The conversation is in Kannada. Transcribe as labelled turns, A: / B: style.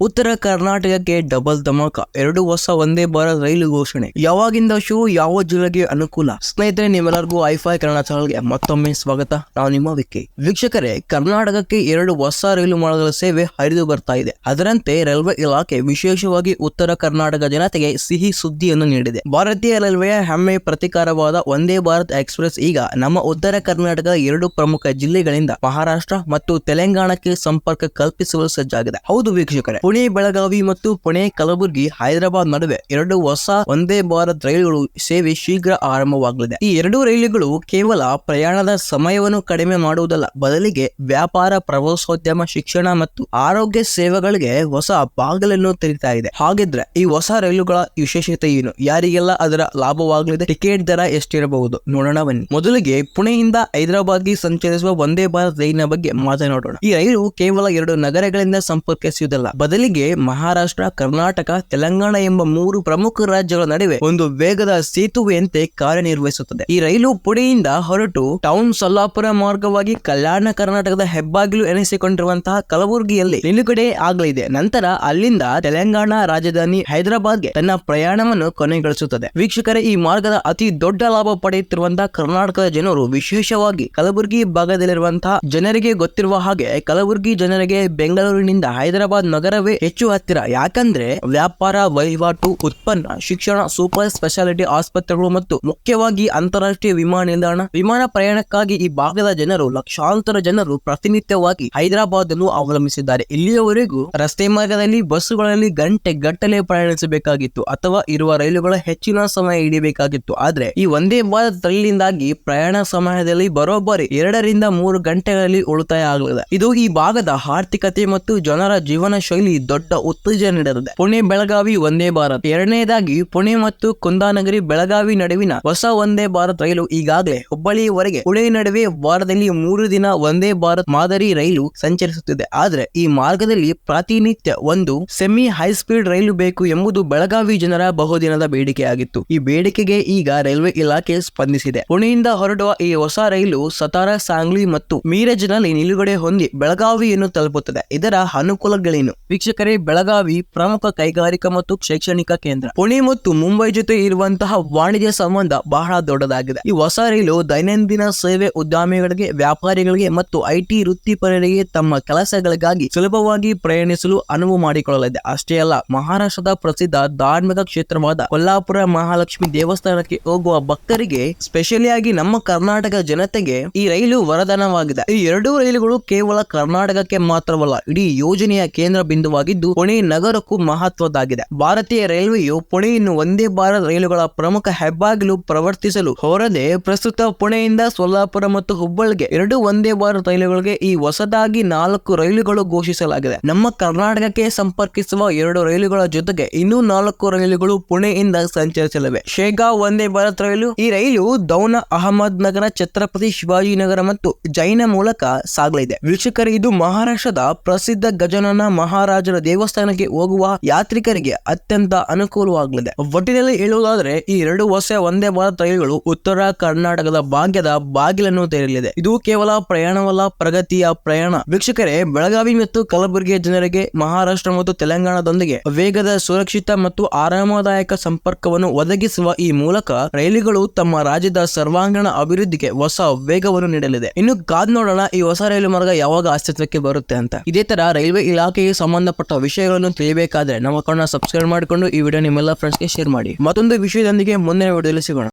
A: ಉತ್ತರ ಕರ್ನಾಟಕಕ್ಕೆ ಡಬಲ್ ಧಮಾಕ, 2 ಹೊಸ ವಂದೇ ಭಾರತ್ ರೈಲು ಘೋಷಣೆ. ಯಾವಾಗಿಂದ ಶೋ, ಯಾವ ಜಿಲ್ಲೆಗೆ ಅನುಕೂಲ? ಸ್ನೇಹಿತರೆ, ನಿಮ್ಮೆಲ್ಲರಿಗೂ ಐಫೈ ಕನ್ನಡ ಚಾನಲ್ಗೆ ಮತ್ತೊಮ್ಮೆ ಸ್ವಾಗತ. ನಾನು ನಿಮ್ಮ ವಿಕ್ಕಿ. ವೀಕ್ಷಕರೇ, ಕರ್ನಾಟಕಕ್ಕೆ 2 ಹೊಸ ರೈಲು ಮಾರ್ಗಗಳ ಸೇವೆ ಹರಿದು ಬರ್ತಾ ಇದೆ. ಅದರಂತೆ ರೈಲ್ವೆ ಇಲಾಖೆ ವಿಶೇಷವಾಗಿ ಉತ್ತರ ಕರ್ನಾಟಕ ಜನತೆಗೆ ಸಿಹಿ ಸುದ್ದಿಯನ್ನು ನೀಡಿದೆ. ಭಾರತೀಯ ರೈಲ್ವೆಯ ಹೆಮ್ಮೆ ಪ್ರತಿಕಾರವಾದ ವಂದೇ ಭಾರತ್ ಎಕ್ಸ್ಪ್ರೆಸ್ ಈಗ ನಮ್ಮ ಉತ್ತರ ಕರ್ನಾಟಕದ 2 ಪ್ರಮುಖ ಜಿಲ್ಲೆಗಳಿಂದ ಮಹಾರಾಷ್ಟ್ರ ಮತ್ತು ತೆಲಂಗಾಣಕ್ಕೆ ಸಂಪರ್ಕ ಕಲ್ಪಿಸಲು ಸಜ್ಜಾಗಿದೆ. ಹೌದು ವೀಕ್ಷಕರೇ, ಪುಣೆ ಬೆಳಗಾವಿ ಮತ್ತು ಪುಣೆ ಕಲಬುರಗಿ ಹೈದರಾಬಾದ್ ನಡುವೆ 2 ಹೊಸ ವಂದೇ ಭಾರತ್ ರೈಲುಗಳು ಸೇವೆ ಶೀಘ್ರ ಆರಂಭವಾಗಲಿದೆ. ಈ 2 ರೈಲುಗಳು ಕೇವಲ ಪ್ರಯಾಣದ ಸಮಯವನ್ನು ಕಡಿಮೆ ಮಾಡುವುದಲ್ಲ, ಬದಲಿಗೆ ವ್ಯಾಪಾರ, ಪ್ರವಾಸೋದ್ಯಮ, ಶಿಕ್ಷಣ ಮತ್ತು ಆರೋಗ್ಯ ಸೇವೆಗಳಿಗೆ ಹೊಸ ಬಾಗಿಲನ್ನು ತೆರೀತಾ ಇದೆ. ಹಾಗಿದ್ರೆ ಈ ಹೊಸ ರೈಲುಗಳ ವಿಶೇಷತೆ ಏನು? ಯಾರಿಗೆಲ್ಲ ಅದರ ಲಾಭವಾಗಲಿದೆ? ಟಿಕೆಟ್ ದರ ಎಷ್ಟಿರಬಹುದು? ನೋಡೋಣ ಬನ್ನಿ. ಮೊದಲಿಗೆ ಪುಣೆಯಿಂದ ಹೈದರಾಬಾದ್ಗೆ ಸಂಚರಿಸುವ ವಂದೇ ಭಾರತ್ ರೈಲಿನ ಬಗ್ಗೆ ಮಾತನಾಡೋಣ. ಈ ರೈಲು ಕೇವಲ 2 ನಗರಗಳಿಂದ ಸಂಪರ್ಕಿಸುವುದಲ್ಲ, ಬದಲಿಗೆ ಮಹಾರಾಷ್ಟ್ರ, ಕರ್ನಾಟಕ, ತೆಲಂಗಾಣ ಎಂಬ 3 ಪ್ರಮುಖ ರಾಜ್ಯಗಳ ನಡುವೆ ಒಂದು ವೇಗದ ಸೇತುವೆಯಂತೆ ಕಾರ್ಯನಿರ್ವಹಿಸುತ್ತದೆ. ಈ ರೈಲು ಪುಣೆಯಿಂದ ಹೊರಟು ಟೌನ್ ಸೊಲ್ಲಾಪುರ ಮಾರ್ಗವಾಗಿ ಕಲ್ಯಾಣ ಕರ್ನಾಟಕದ ಹೆಬ್ಬಾಗಿಲು ಎನಿಸಿಕೊಂಡಿರುವಂತಹ ಕಲಬುರಗಿಯಲ್ಲಿ ನಿಲುಗಡೆ ಆಗಲಿದೆ. ನಂತರ ಅಲ್ಲಿಂದ ತೆಲಂಗಾಣ ರಾಜಧಾನಿ ಹೈದರಾಬಾದ್ಗೆ ತನ್ನ ಪ್ರಯಾಣವನ್ನು ಕೊನೆಗೊಳಿಸುತ್ತದೆ. ವೀಕ್ಷಕರೇ, ಈ ಮಾರ್ಗದ ಅತಿ ದೊಡ್ಡ ಲಾಭ ಪಡೆಯುತ್ತಿರುವಂತಹ ಕರ್ನಾಟಕದ ಜನರು, ವಿಶೇಷವಾಗಿ ಕಲಬುರಗಿ ಭಾಗದಲ್ಲಿರುವಂತಹ ಜನರಿಗೆ ಗೊತ್ತಿರುವ ಹಾಗೆ, ಕಲಬುರಗಿ ಜನರಿಗೆ ಬೆಂಗಳೂರಿನಿಂದ ಹೈದರಾಬಾದ್ ನಗರವೇ ಹೆಚ್ಚು ಹತ್ತಿರ. ಯಾಕಂದ್ರೆ ವ್ಯಾಪಾರ, ವಹಿವಾಟು, ಉತ್ಪನ್ನ, ಶಿಕ್ಷಣ, ಸೂಪರ್ ಸ್ಪೆಷಾಲಿಟಿ ಆಸ್ಪತ್ರೆಗಳು ಮತ್ತು ಮುಖ್ಯವಾಗಿ ಅಂತಾರಾಷ್ಟ್ರೀಯ ವಿಮಾನ ನಿಲ್ದಾಣ, ವಿಮಾನ ಪ್ರಯಾಣಕ್ಕಾಗಿ ಈ ಭಾಗದ ಜನರು, ಲಕ್ಷಾಂತರ ಜನರು ಪ್ರತಿನಿತ್ಯವಾಗಿ ಹೈದರಾಬಾದ್ ಅನ್ನು ಅವಲಂಬಿಸಿದ್ದಾರೆ. ಇಲ್ಲಿಯವರೆಗೂ ರಸ್ತೆ ಮಾರ್ಗದಲ್ಲಿ ಬಸ್ಸುಗಳಲ್ಲಿ ಗಂಟೆ ಗಟ್ಟಲೆ ಪ್ರಯಾಣಿಸಬೇಕಾಗಿತ್ತು ಅಥವಾ ಇರುವ ರೈಲುಗಳ ಹೆಚ್ಚಿನ ಸಮಯ ಹಿಡಿಯಬೇಕಾಗಿತ್ತು. ಆದ್ರೆ ಈ ವಂದೇ ಭಾರತ್ ರೈಲಿನಿಂದಾಗಿ ಪ್ರಯಾಣ ಸಮಯದಲ್ಲಿ ಬರೋಬ್ಬರಿ 2 ರಿಂದ 3 ಗಂಟೆಗಳಲ್ಲಿ ಉಳಿತಾಯ ಆಗಲಿದೆ. ಇದು ಈ ಭಾಗದ ಆರ್ಥಿಕತೆ ಮತ್ತು ಜನರ ಜೀವನ ಶೈಲಿ ದೊಡ್ಡ ಉತ್ತೇಜನ ನೀಡಲಿದೆ. ಪುಣೆ ಬೆಳಗಾವಿ ವಂದೇ ಭಾರತ್. ಎರಡನೇದಾಗಿ, ಪುಣೆ ಮತ್ತು ಕುಂದಾನಗರಿ ಬೆಳಗಾವಿ ನಡುವಿನ ಹೊಸ ವಂದೇ ಭಾರತ್ ರೈಲು ಈಗಾಗಲೇ ಹುಬ್ಬಳ್ಳಿಯವರೆಗೆ ಪುಣೆ ನಡುವೆ ವಾರದಲ್ಲಿ 3 ದಿನ ವಂದೇ ಭಾರತ್ ಮಾದರಿ ರೈಲು ಸಂಚರಿಸುತ್ತಿದೆ. ಆದ್ರೆ ಈ ಮಾರ್ಗದಲ್ಲಿ ಪ್ರತಿನಿತ್ಯ ಒಂದು ಸೆಮಿ ಹೈ ಸ್ಪೀಡ್ ರೈಲು ಬೇಕು ಎಂಬುದು ಬೆಳಗಾವಿ ಜನರ ಬಹುದಿನದ ಬೇಡಿಕೆಯಾಗಿತ್ತು. ಈ ಬೇಡಿಕೆಗೆ ಈಗ ರೈಲ್ವೆ ಇಲಾಖೆ ಸ್ಪಂದಿಸಿದೆ. ಪುಣೆಯಿಂದ ಹೊರಡುವ ಈ ಹೊಸ ರೈಲು ಸತಾರಾ, ಸಾಂಗ್ಲಿ ಮತ್ತು ಮೀರಜ್ನಲ್ಲಿ ನಿಲುಗಡೆ ಹೊಂದಿ ಬೆಳಗಾವಿಯನ್ನು ತಲುಪುತ್ತದೆ. ಇದರ ಅನುಕೂಲಗಳೇನು? ವೀಕ್ಷಕರೇ, ಬೆಳಗಾವಿ ಪ್ರಮುಖ ಕೈಗಾರಿಕಾ ಮತ್ತು ಶೈಕ್ಷಣಿಕ ಕೇಂದ್ರ. ಪುಣೆ ಮತ್ತು ಮುಂಬೈ ಜೊತೆ ಇರುವಂತಹ ವಾಣಿಜ್ಯ ಸಂಬಂಧ ಬಹಳ ದೊಡ್ಡದಾಗಿದೆ. ಈ ಹೊಸ ರೈಲು ದೈನಂದಿನ ಸೇವೆ ಉದ್ಯಮಿಗಳಿಗೆ, ವ್ಯಾಪಾರಿಗಳಿಗೆ ಮತ್ತು ಐಟಿ ವೃತ್ತಿಪರರಿಗೆ ತಮ್ಮ ಕೆಲಸಗಳಿಗಾಗಿ ಸುಲಭವಾಗಿ ಪ್ರಯಾಣಿಸಲು ಅನುವು ಮಾಡಿಕೊಳ್ಳಲಿದೆ. ಅಷ್ಟೇ ಅಲ್ಲ, ಮಹಾರಾಷ್ಟ್ರದ ಪ್ರಸಿದ್ಧ ಧಾರ್ಮಿಕ ಕ್ಷೇತ್ರವಾದ ಕೊಲ್ಲಾಪುರ ಮಹಾಲಕ್ಷ್ಮಿ ದೇವಸ್ಥಾನಕ್ಕೆ ಹೋಗುವ ಭಕ್ತರಿಗೆ, ಸ್ಪೆಷಲಿ ಆಗಿ ನಮ್ಮ ಕರ್ನಾಟಕ ಜನತೆಗೆ ಈ ರೈಲು ವರದಾನವಾಗಿದೆ. ಈ 2 ರೈಲುಗಳು ಕೇವಲ ಕರ್ನಾಟಕಕ್ಕೆ ಮಾತ್ರವಲ್ಲ, ಇಡೀ ಯೋಜನೆಯ ಕೇಂದ್ರ ಬಿಂದುವಾಗಿದ್ದು ಪುಣೆ ನಗರಕ್ಕೂ ಮಹತ್ವದ್ದಾಗಿದೆ. ಭಾರತೀಯ ರೈಲ್ವೆಯು ಪುಣೆಯನ್ನು ವಂದೇ ಭಾರತ್ ರೈಲುಗಳ ಪ್ರಮುಖ ಹೆಬ್ಬಾಗಿಲು ಪ್ರವರ್ತಿಸಲು ಹೊರದೆ ಪ್ರಸ್ತುತ ಪುಣೆಯಿಂದ ಸೊಲ್ಲಾಪುರ ಮತ್ತು ಹುಬ್ಬಳ್ಳಿಗೆ 2 ವಂದೇ ಭಾರತ್ ರೈಲುಗಳಿಗೆ ಈ ಹೊಸದಾಗಿ 4 ರೈಲುಗಳು ಘೋಷಿಸಲಾಗಿದೆ. ನಮ್ಮ ಕರ್ನಾಟಕಕ್ಕೆ ಸಂಪರ್ಕಿಸುವ 2 ರೈಲುಗಳ ಜೊತೆಗೆ ಇನ್ನೂ 4 ರೈಲುಗಳು ಪುಣೆಯಿಂದ ಸಂಚರಿಸಲಿವೆ. ಶೇಗಾಂವ್ ವಂದೇ ಭಾರತ್ ರೈಲು. ಈ ರೈಲು ದೌನ, ಅಹಮದ್ ನಗರ, ಛತ್ರಪತಿ ಶಿವಾಜಿನಗರ ಮತ್ತು ಜೈನ ಮೂಲಕ ಸಾಗಲಿದೆ. ವೀಕ್ಷಕರೇ, ಇದು ಮಹಾರಾಷ್ಟ್ರದ ಪ್ರಸಿದ್ಧ ಗಜಾನನ ಮಹಾರಾಜರ ದೇವಸ್ಥಾನಕ್ಕೆ ಹೋಗುವ ಯಾತ್ರಿಕರಿಗೆ ಅತ್ಯಂತ ಅನುಕೂಲವಾಗಲಿದೆ. ಒಟ್ಟಿನಲ್ಲಿ ಹೇಳುವುದಾದರೆ, ಈ 2 ಹೊಸ ವಂದೇ ಭಾರತ್ ರೈಲುಗಳು ಉತ್ತರ ಕರ್ನಾಟಕದ ಭಾಗ್ಯದ ಬಾಗಿಲನ್ನು ತೆರೆಯಲಿದೆ. ಇದು ಕೇವಲ ಪ್ರಯಾಣವಲ್ಲ, ಪ್ರಗತಿಯ ಪ್ರಯಾಣ. ವೀಕ್ಷಕರೇ, ಬೆಳಗಾವಿ ಮತ್ತು ಕಲಬುರಗಿಯ ಜನರಿಗೆ ಮಹಾರಾಷ್ಟ್ರ ಮತ್ತು ತೆಲಂಗಾಣದೊಂದಿಗೆ ವೇಗದ, ಸುರಕ್ಷಿತ ಮತ್ತು ಆರಾಮದಾಯಕ ಸಂಪರ್ಕವನ್ನು ಒದಗಿಸುವ ಈ ಮೂಲಕ ರೈಲುಗಳು ತಮ್ಮ ರಾಜ್ಯದ ಸರ್ವಾಂಗೀಣ ಅಭಿವೃದ್ಧಿಗೆ ಹೊಸ ವೇಗವನ್ನು ನೀಡಲಿದೆ. ಇನ್ನು ಕಾದ್ ನೋಡೋಣ, ಈ ಹೊಸ ರೈಲು ಮಾರ್ಗ ಯಾವಾಗ ಅಸ್ತಿತ್ವಕ್ಕೆ ಬರುತ್ತೆ ಅಂತ. ಇದೇ ತರ ರೈಲ್ವೆ ಇಲಾಖೆಗೆ ಸಂಬಂಧಪಟ್ಟ ವಿಷಯಗಳನ್ನು ತಿಳಿಯಬೇಕಾದ್ರೆ ನಮ್ಮ ಚಾನೆಲ್ ಸಬ್ಸ್ಕ್ರೈಬ್ ಮಾಡಿಕೊಂಡು ಈ ವಿಡಿಯೋ ನಿಮ್ಮೆಲ್ಲ ಫ್ರೆಂಡ್ಸ್ಗೆ ಶೇರ್ ಮಾಡಿ. ಮತ್ತೊಂದು ವಿಷಯದೊಂದಿಗೆ ಮುಂದಿನ ವಿಡಿಯೋದಲ್ಲಿ ಸಿಗೋಣ.